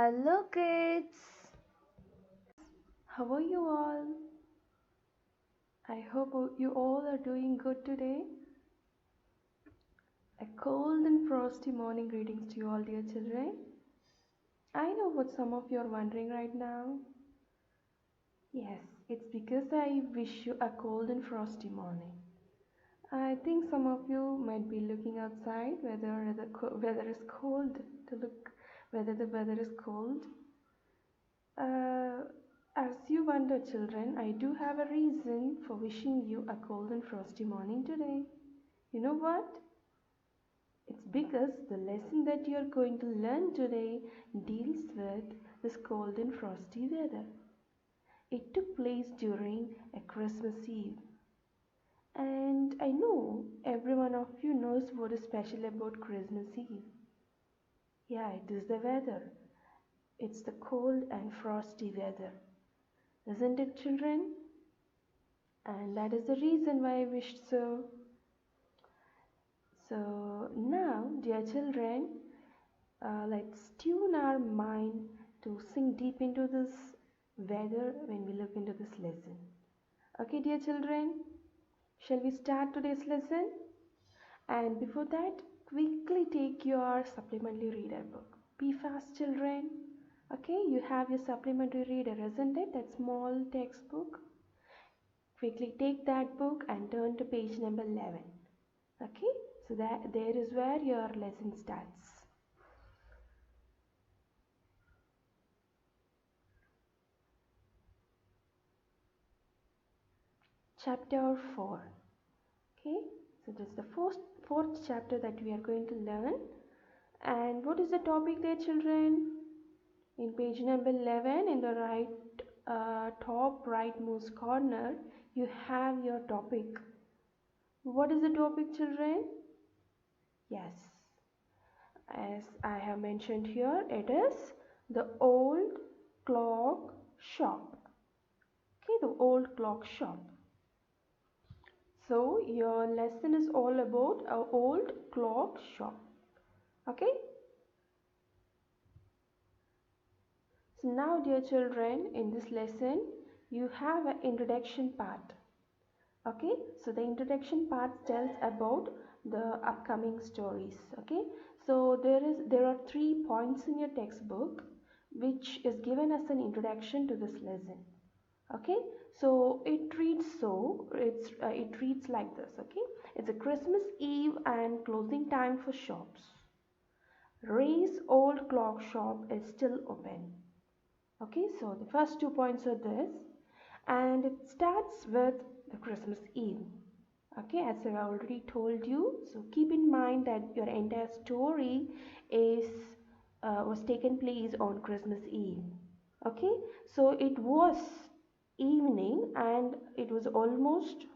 Hello, kids. How are you all? I hope you all are doing good today. A cold and frosty morning greetings to you all, dear children. I know what some of you are wondering right now. Yes, it's because I wish you a cold and frosty morning. I think some of you might be looking outside whether the weather is cold to look whether the weather is cold. Uh, as you wonder, children, I do have a reason for wishing you a cold and frosty morning today. You know what? It's because the lesson that you are going to learn today deals with this cold and frosty weather. It took place during a Christmas Eve. And I know every one of you knows what is special about Christmas Eve. Yeah, it is the weather. It's the cold and frosty weather. Isn't it, children? And that is the reason why I wished so. So now, dear children, let's tune our mind to sink deep into this weather when we look into this lesson. Okay, dear children, shall we start today's lesson? And before that, quickly take your supplementary reader book. Be fast, children. Okay, you have your supplementary reader, isn't it? That small textbook. Quickly take that book and turn to page number 11. Okay, so that there is where your lesson starts. Chapter 4. Okay, so this is the fourth chapter that we are going to learn. And what is the topic there, children? In page number 11, in the top rightmost corner, you have your topic. What is the topic, children? Yes, as I have mentioned here, it is the old clock shop. Okay, the old clock shop. So your lesson is all about a old clock shop. Okay. So now, dear children, in this lesson, you have an introduction part. Okay, so the introduction part tells about the upcoming stories. Okay, so there are 3 points in your textbook which is given as an introduction to this lesson. Okay, so it reads like this. Okay, it's a Christmas Eve and closing time for shops. Ray's old clock shop is still open. Okay, so the first 2 points are this, and it starts with the Christmas Eve. Okay, as I've already told you, so keep in mind that your entire story is was taken place on Christmas Eve. Okay, so it was evening and it was almost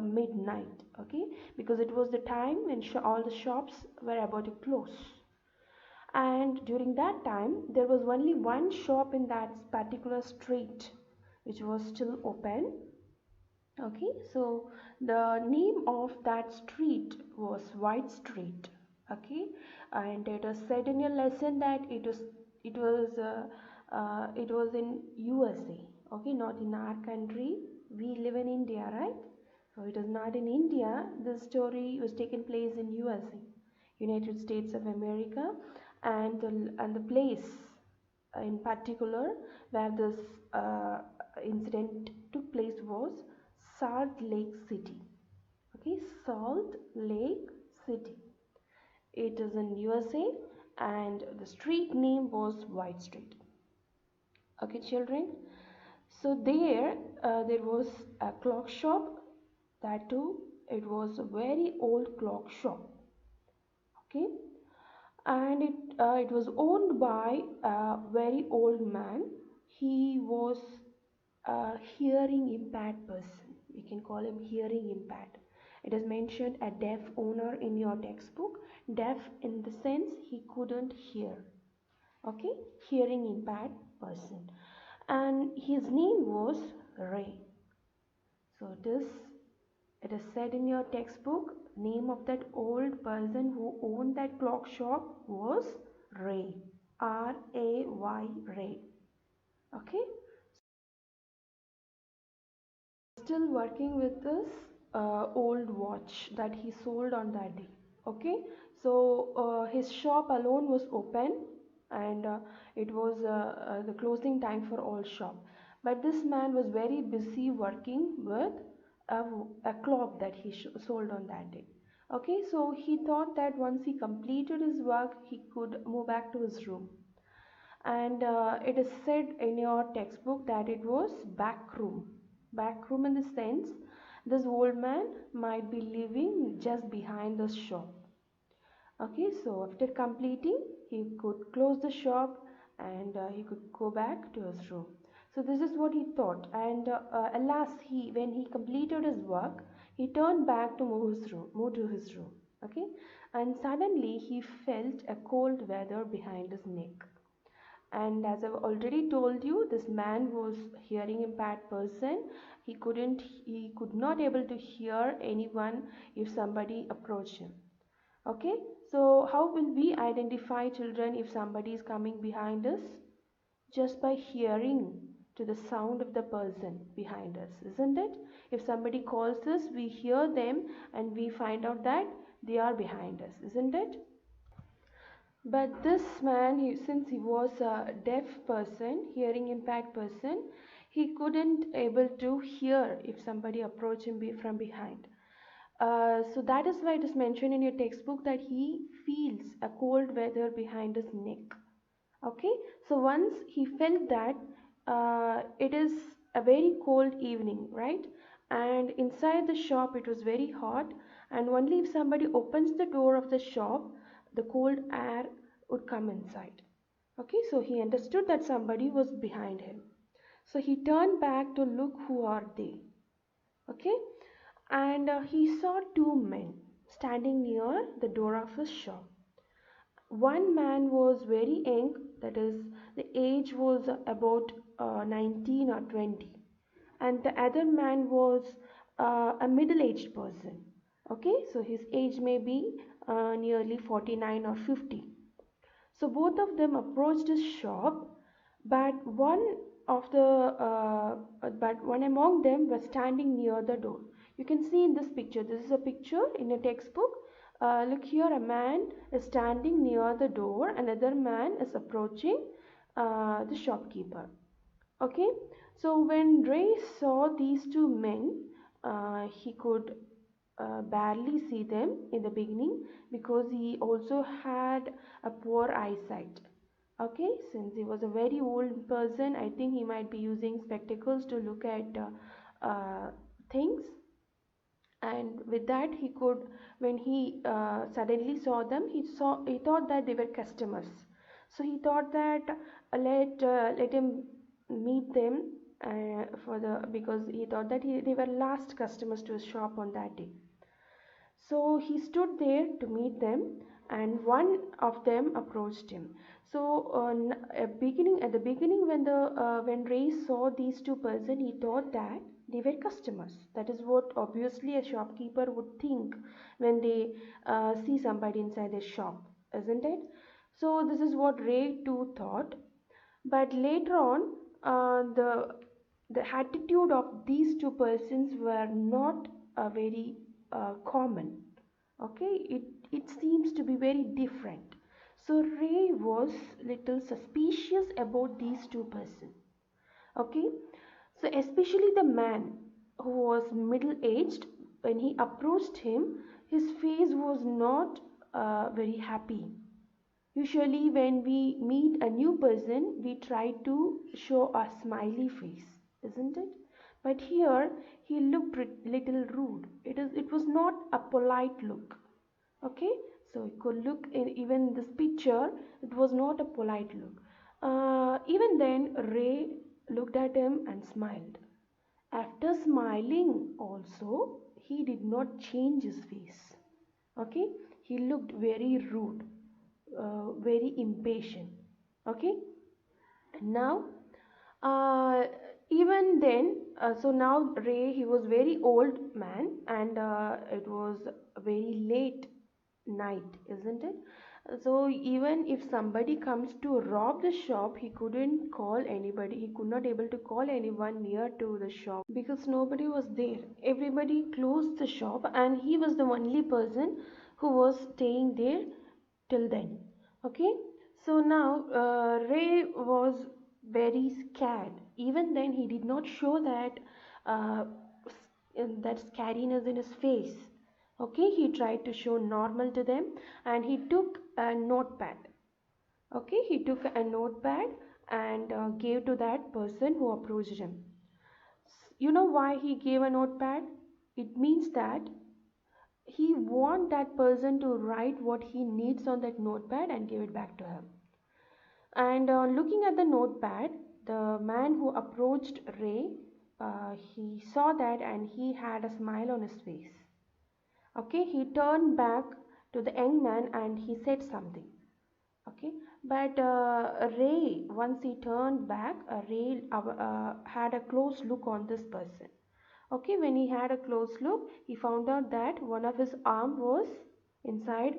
midnight. Okay, because it was the time when all the shops were about to close, and during that time there was only one shop in that particular street which was still open. Okay, so the name of that street was White Street. Okay, and it was said in your lesson that it was in USA. Okay, not in our country. We live in India, right? So it is not in India. The story was taken place in USA, United States of America, and the place in particular where this incident took place was Salt Lake City. Okay, Salt Lake City. It is in USA and the street name was White Street. Okay, children. So there was a clock shop. That too, it was a very old clock shop. Okay, and it was owned by a very old man. He was a hearing impaired person. We can call him hearing impaired. It is mentioned a deaf owner in your textbook. Deaf in the sense he couldn't hear. Okay, hearing impaired person, and his name was Ray. So it is said in your textbook, name of that old person who owned that clock shop was Ray. R-A-Y, Ray. Okay, still working with this old watch that he sold on that day. Okay, so his shop alone was open, and it was the closing time for all shop, but this man was very busy working with a, a clock that he sold on that day. Okay, so he thought that once he completed his work he could move back to his room, and it is said in your textbook that it was back room in the sense this old man might be living just behind the shop. Okay, so after completing he could close the shop, and he could go back to his room. So this is what he thought, and alas, he when he completed his work he turned back to move to his room. Okay, and suddenly he felt a cold weather behind his neck. And as I've already told you, this man was hearing impaired person. He could not able to hear anyone if somebody approached him. Okay, so how will we identify children if somebody is coming behind us? Just by hearing to the sound of the person behind us, isn't it? If somebody calls us, we hear them and we find out that they are behind us, isn't it? But this man, since he was a deaf person, hearing impaired person, he couldn't able to hear if somebody approached him from behind. So that is why it is mentioned in your textbook that he feels a cold weather behind his neck. Okay, so once he felt that it is a very cold evening, right? And inside the shop it was very hot, and only if somebody opens the door of the shop, the cold air would come inside. Okay, so he understood that somebody was behind him. So he turned back to look who are they. Okay, and he saw two men standing near the door of his shop. One man was very young, that is, the age was about 19 or 20, and the other man was a middle aged person. Okay, so his age may be nearly 49 or 50. So both of them approached his shop, but one among them was standing near the door. You can see in this picture. This is a picture in a textbook. Look here, a man is standing near the door. Another man is approaching the shopkeeper. Okay, so when Ray saw these two men, he could barely see them in the beginning because he also had a poor eyesight. Okay, since he was a very old person, I think he might be using spectacles to look at things, and with that he could, when he suddenly saw them, he thought that they were customers. So he thought that let him meet them for the because he thought that they were last customers to his shop on that day. So he stood there to meet them, and one of them approached him. So at the beginning, when Ray saw these two persons, he thought that they were customers. That is what obviously a shopkeeper would think when they see somebody inside their shop, isn't it? So this is what Ray too thought. But later on, the attitude of these two persons were not very common. Okay, it seems to be very different. So Ray was little suspicious about these two persons. Okay, so especially the man who was middle aged, when he approached him, his face was not very happy. Usually, when we meet a new person, we try to show a smiley face, isn't it? But here he looked little rude. It was not a polite look. Okay, so you could look in even this picture. It was not a polite look. Even then, Ray looked at him and smiled. After smiling, also he did not change his face. Okay, he looked very rude, very impatient. Okay, now uh, even then, so now Ray, he was very old man, and it was very late night, isn't it? So even if somebody comes to rob the shop, he couldn't call anybody. He could not able to call anyone near to the shop because nobody was there. Everybody closed the shop, and he was the only person who was staying there till then. Okay, so now Ray was very scared. Even then, he did not show uh, that scariness in his face. Okay, he tried to show normal to them, and he took a notepad. Okay, he took a notepad and gave to that person who approached him. You know why he gave a notepad? It means that he want that person to write what he needs on that notepad and give it back to him. And looking at the notepad, the man who approached Ray, he saw that and he had a smile on his face. Okay, he turned back to the young man and he said something. Okay, but Ray, once he turned back, Ray had a close look on this person. Okay, when he had a close look, he found out that one of his arm was inside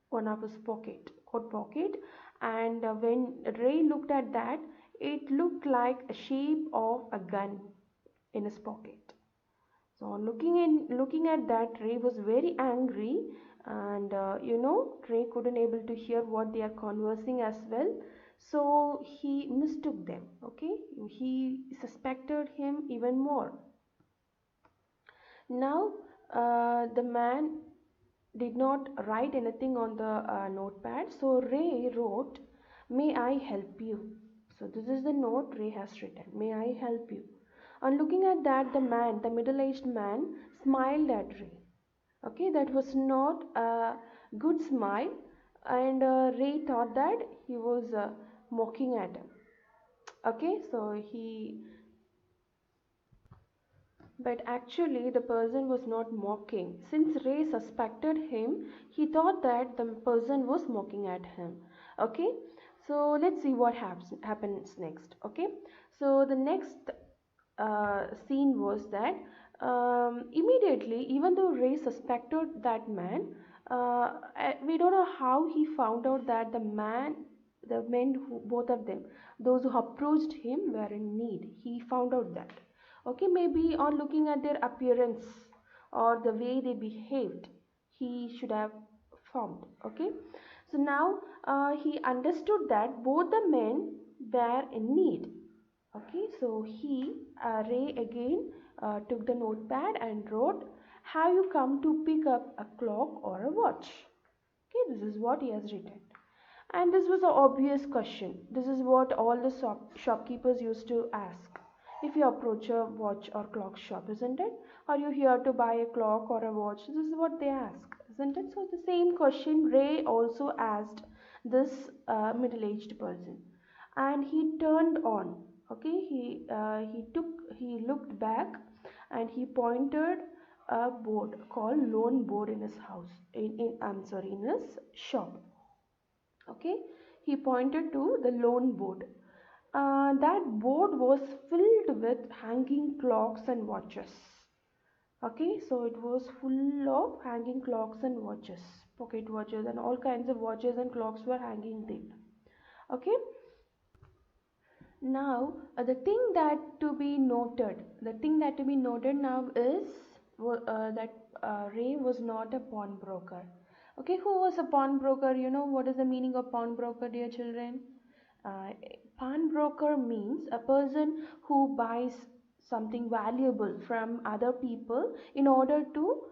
one of his coat pocket, and when Ray looked at that, it looked like a shape of a gun in his pocket. So looking at that, Ray was very angry, and Ray couldn't able to hear what they are conversing as well. So he mistook them. Okay, he suspected him even more. Now the man did not write anything on the notepad. So Ray wrote, "May I help you?" So this is the note Ray has written. "May I help you?" On looking at that, the man, the middle-aged man, smiled at Ray. Okay, that was not a good smile, and Ray thought that he was mocking at him. Okay, so he but actually, the person was not mocking. Since Ray suspected him, he thought that the person was mocking at him. Okay, so let's see what happens next. Okay, so the next scene was that immediately, even though Ray suspected that man, we don't know how he found out that the men who both of them, those who approached him, were in need. He found out that. Okay, maybe on looking at their appearance or the way they behaved, he should have found. Okay, so now he understood that both the men were in need. Okay, so Ray again took the notepad and wrote, "Have you come to pick up a clock or a watch?" Okay, this is what he has written. And this was an obvious question. This is what all the shopkeepers used to ask. If you approach a watch or clock shop, isn't it? Are you here to buy a clock or a watch? This is what they ask, isn't it? So the same question Ray also asked this middle-aged person, and he turned on. Okay, he looked back, and he pointed a board called loan board in his house. In his shop. Okay, he pointed to the loan board. That board was filled with hanging clocks and watches. Okay, so it was full of hanging clocks and watches, pocket watches, and all kinds of watches and clocks were hanging there. Okay, now the thing that to be noted now is that Ray was not a pawnbroker. Okay, who was a pawnbroker? You know what is the meaning of pawnbroker, dear children? Uh, Pawnbroker means a person who buys something valuable from other people in order to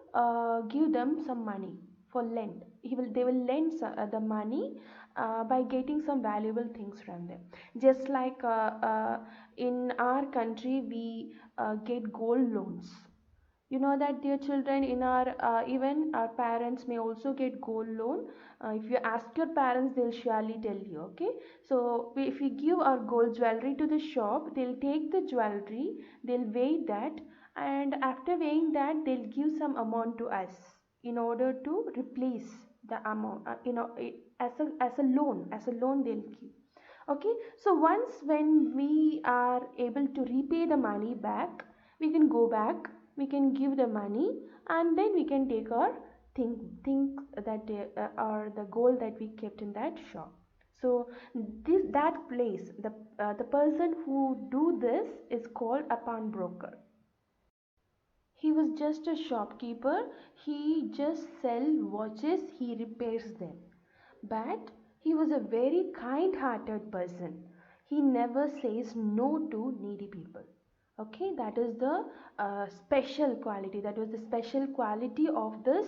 give them some money for lend. They will lend the money by getting some valuable things from them. Just like in our country, we get gold loans. You know that, dear children, in our even our parents may also get gold loan. If you ask your parents, they'll surely tell you. Okay, so if we give our gold jewelry to the shop, they'll take the jewelry, they'll weigh that, and after weighing that, they'll give some amount to us in order to replace the amount. As a loan they'll give. Okay, so once when we are able to repay the money back, we can go back, we can give the money, and then we can take our think that are the gold that we kept in that shop. So this that place, the person who do this is called a pawnbroker. He was just a shopkeeper. He just sell watches, he repairs them. But he was a very kind-hearted person. He never says no to needy people. Okay, that is the special quality. That was the special quality of this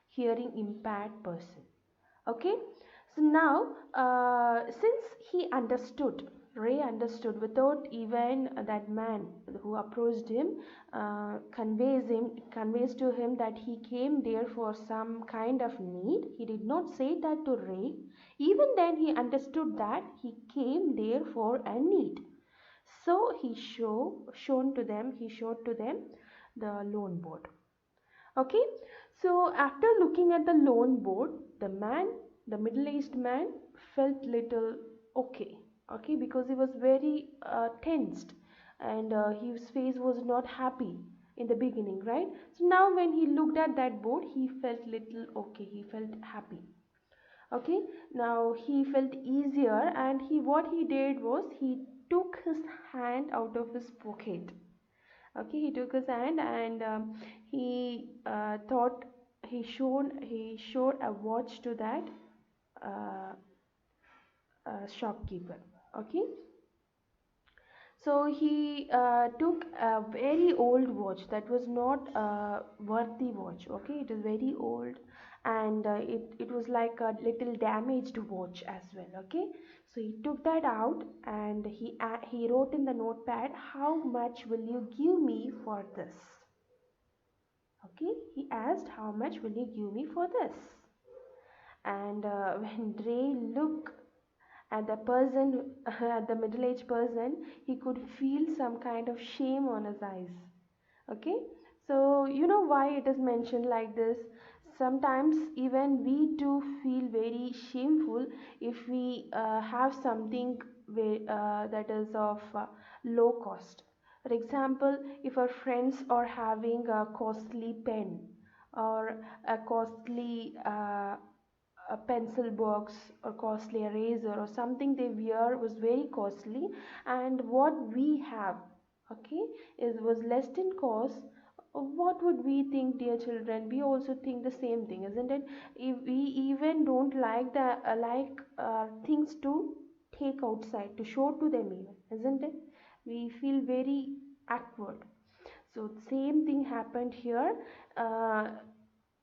hearing impaired person. Okay, so now since he understood, Ray understood without even that man who approached him conveys to him that he came there for some kind of need. He did not say that to Ray. Even then he understood that he came there for a need. So he showed to them the loan board. Okay, so after looking at the loan board, the middle-aged man, felt little okay. Okay, because he was very tensed, and his face was not happy in the beginning, right? So now when he looked at that board, he felt little okay. He felt happy. Okay, now he felt easier, and what he did was he took his hand out of his pocket. Okay, he took his hand, and he thought he showed a watch to that uh, shopkeeper. Okay, so he took a very old watch that was not a worthy watch. Okay, it is very old, and it was like a little damaged watch as well. Okay, so he took that out, and he wrote in the notepad, "How much will you give me for this?" Okay, he asked, "How much will you give me for this?" And when Ray looked at the person, at the middle-aged person, he could feel some kind of shame on his eyes. Okay, so you know why it is mentioned like this? Sometimes even we too feel very shameful if we have something that is of low cost. For example, if our friends are having a costly pen, or a costly a pencil box, or costly eraser, or something they wear was very costly, and what we have, okay, is was less in cost, what would we think, dear children? We also think the same thing, isn't it? If we even don't like the things to take outside to show to them, even, isn't it? We feel very awkward. So same thing happened here. uh,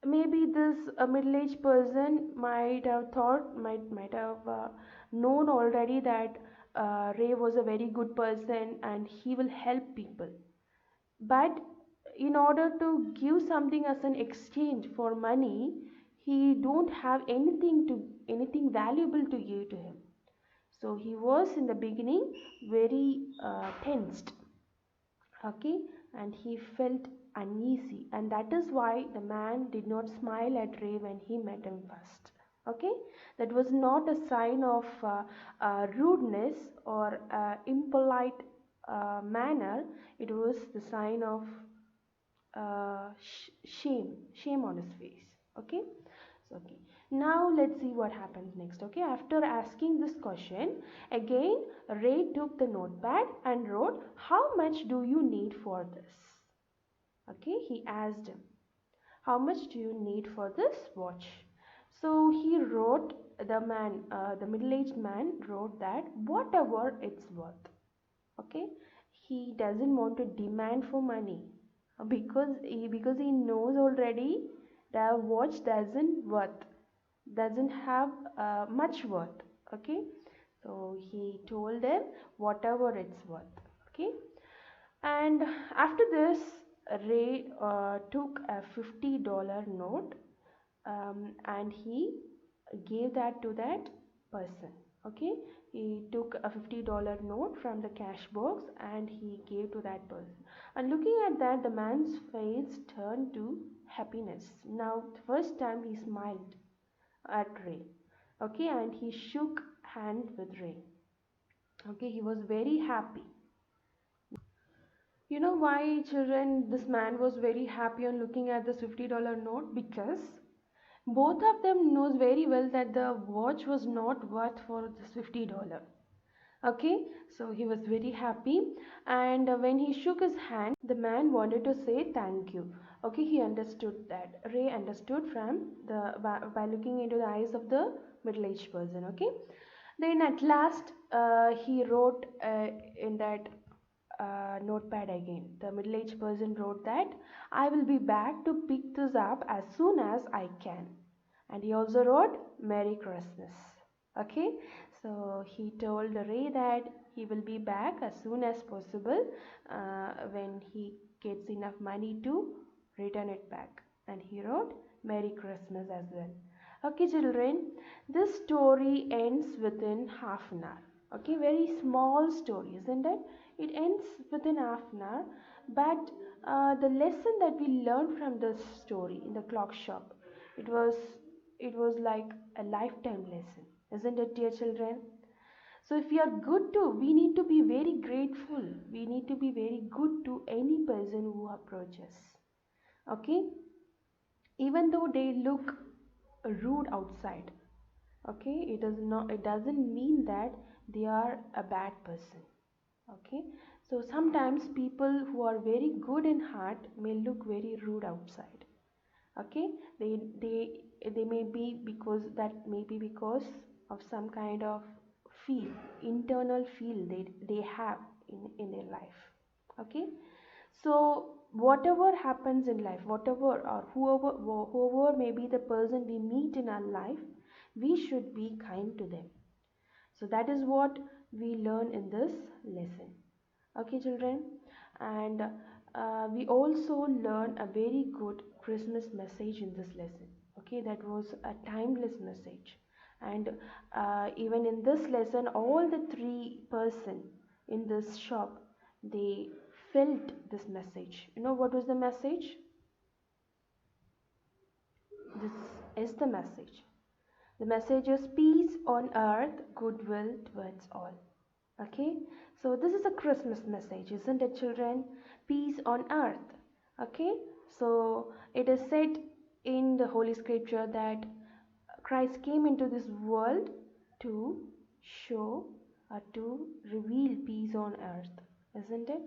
Maybe this middle-aged person might have thought, might have known already that Ray was a very good person and he will help people. But in order to give something as an exchange for money, he don't have anything valuable to give to him. So he was in the beginning very tensed. Okay, and he felt uneasy, and that is why the man did not smile at Ray when he met him first. Okay, that was not a sign of rudeness or impolite manner. It was the sign of shame on his face. Okay, so okay, now let's see what happens next. Okay, after asking this question again, Ray took the notepad and wrote, "How much do you need for this?" Okay, he asked him, "How much do you need for this watch?" So he wrote, the middle-aged man wrote that whatever it's worth. Okay, he doesn't want to demand for money, because he knows already the watch doesn't have much worth. Okay, so he told them whatever it's worth. Okay, and after this, Ray took a $50 note, and he gave that to that person. Okay, he took a $50 note from the cash box and he gave to that person. And looking at that, the man's face turned to happiness. Now, the first time he smiled at Ray. Okay, and he shook hand with Ray. Okay, he was very happy. You know why, children, this man was very happy on looking at this $50 note? Because Both of them knows very well that the watch was not worth for this $50. Okay, so he was very happy, and when he shook his hand, the man wanted to say thank you. Okay, he understood that. Ray understood from the by looking into the eyes of the middle-aged person. Okay, then at last he wrote in that notepad again. The middle-aged person wrote that I will be back to pick this up as soon as I can, and he also wrote Merry Christmas. Okay, so he told Ray that he will be back as soon as possible when he gets enough money to return it back, and he wrote Merry Christmas as well. Okay, children, this story ends within half an hour. Okay, very small story, isn't it? It ends within half an hour, but the lesson that we learned from this story in the clock shop, it was it was like a lifetime lesson, isn't it, dear children? So if we are good to, we need to be very grateful. We need to be very good to any person who approaches. Okay, even though they look rude outside. Okay, it doesn't mean that they are a bad person. Okay, so sometimes people who are very good in heart may look very rude outside. Okay, they may be, because that may be because of some kind of feel, internal feel they have in their life. Okay, so whatever happens in life, whatever or whoever may be the person we meet in our life, we should be kind to them. So that is what we learn in this lesson. Okay, children, and we also learn a very good Christmas message in this lesson. Okay, that was a timeless message, and even in this lesson, all the three person in this shop, they felt this message. You know what was the message? This is the message. The message is peace on earth, goodwill towards all. Okay, so this is a Christmas message, isn't it, children? Peace on earth. Okay, so it is said in the Holy Scripture that Christ came into this world to show or to reveal peace on earth, isn't it?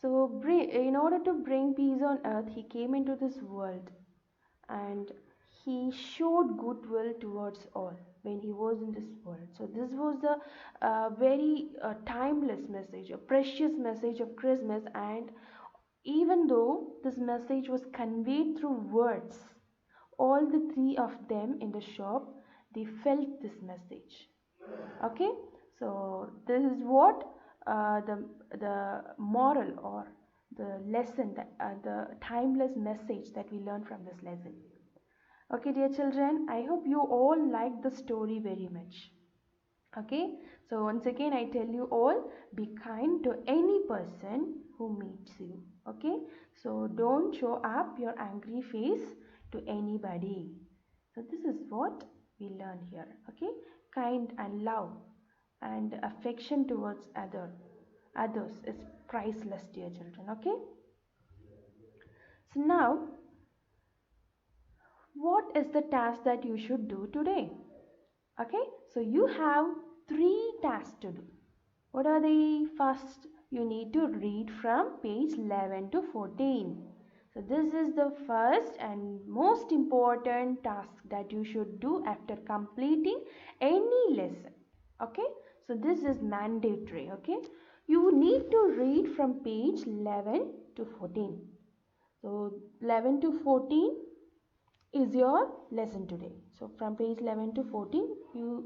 So, in order to bring peace on earth, he came into this world, and he showed goodwill towards all when he was in this world. So this was a very timeless message, a precious message of Christmas. And even though this message was conveyed through words, all the three of them in the shop, they felt this message. Okay, so this is what the moral or the lesson, the timeless message that we learn from this lesson. Okay, dear children, I hope you all like the story very much. Okay, so once again, I tell you all, be kind to any person who meets you. Okay, so don't show up your angry face to anybody. So this is what we learn here. Okay, kind and love and affection towards others is priceless, dear children. Okay, so now what is the task that you should do today? Okay, so you have three tasks to do. What are they? First, you need to read from page 11 to 14. So this is the first and most important task that you should do after completing any lesson. Okay, so this is mandatory. Okay, you need to read from page 11 to 14. So 11 to 14 is your lesson today. So from page 11 to 14,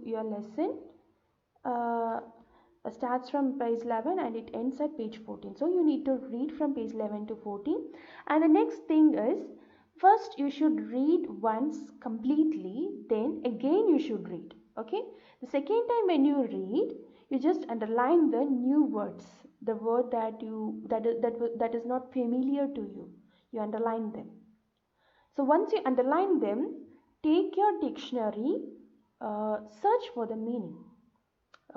your lesson uh, starts from page 11 and it ends at page 14. So you need to read from page 11 to 14. And the next thing is, first you should read once completely, then again you should read. Okay, the second time when you read, you just underline the new words, the word that is not familiar to you, you underline them. So once you underline them, take your dictionary, search for the meaning.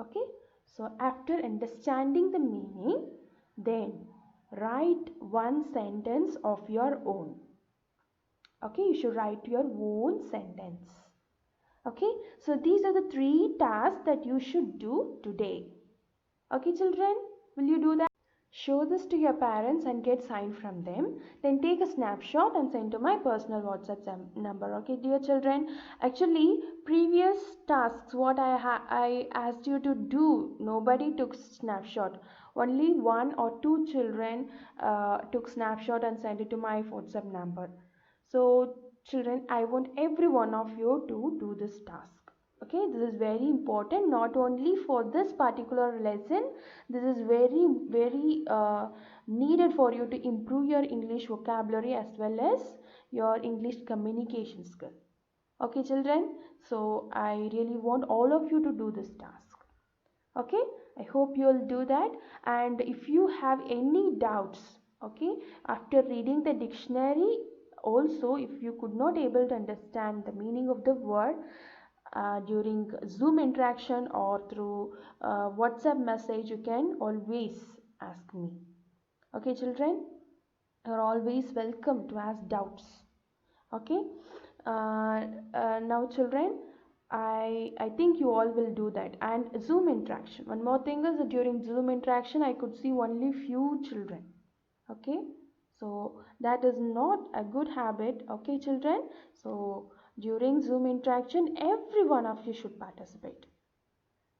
Okay, so after understanding the meaning, then write one sentence of your own. Okay, you should write your own sentence. Okay, so these are the three tasks that you should do today. Okay, children, will you do that? Show this to your parents and get signed from them. Then take a snapshot and send to my personal WhatsApp number. Okay, dear children. Actually, previous tasks what I asked you to do, nobody took snapshot. Only one or two children took snapshot and sent it to my WhatsApp number. So, children, I want every one of you to do this task. Okay, this is very important, not only for this particular lesson. This is very needed for you to improve your English vocabulary as well as your English communication skill. Okay, children, so I really want all of you to do this task. Okay, I hope you will do that. And if you have any doubts, okay, after reading the dictionary, also if you could not able to understand the meaning of the word during Zoom interaction or through WhatsApp message, you can always ask me. Okay, children, you're always welcome to ask doubts. Okay, now, children, I think you all will do that. And Zoom interaction. One more thing is that during Zoom interaction, I could see only few children. Okay, so that is not a good habit. Okay, children, so during Zoom interaction, every one of you should participate.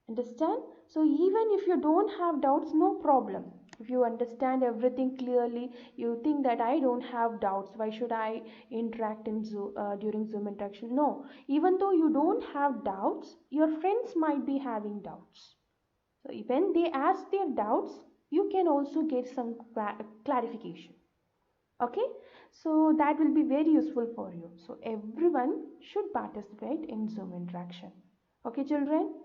Understand? So even if you don't have doubts, no problem. If you understand everything clearly, you think that I don't have doubts, why should I interact in Zoom, during Zoom interaction? No, even though you don't have doubts, your friends might be having doubts. So when they ask their doubts, you can also get some clarification. Okay, so that will be very useful for you. So everyone should participate in Zoom interaction. Okay, children,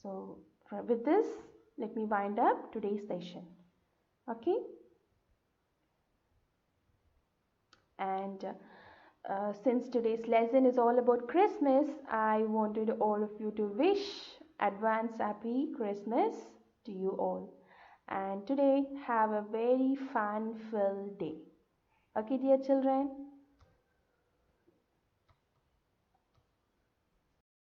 so with this, let me wind up today's session. Okay, and since today's lesson is all about Christmas, I wanted all of you to wish advance happy Christmas to you all, and today have a very fun filled day. Okay, dear children.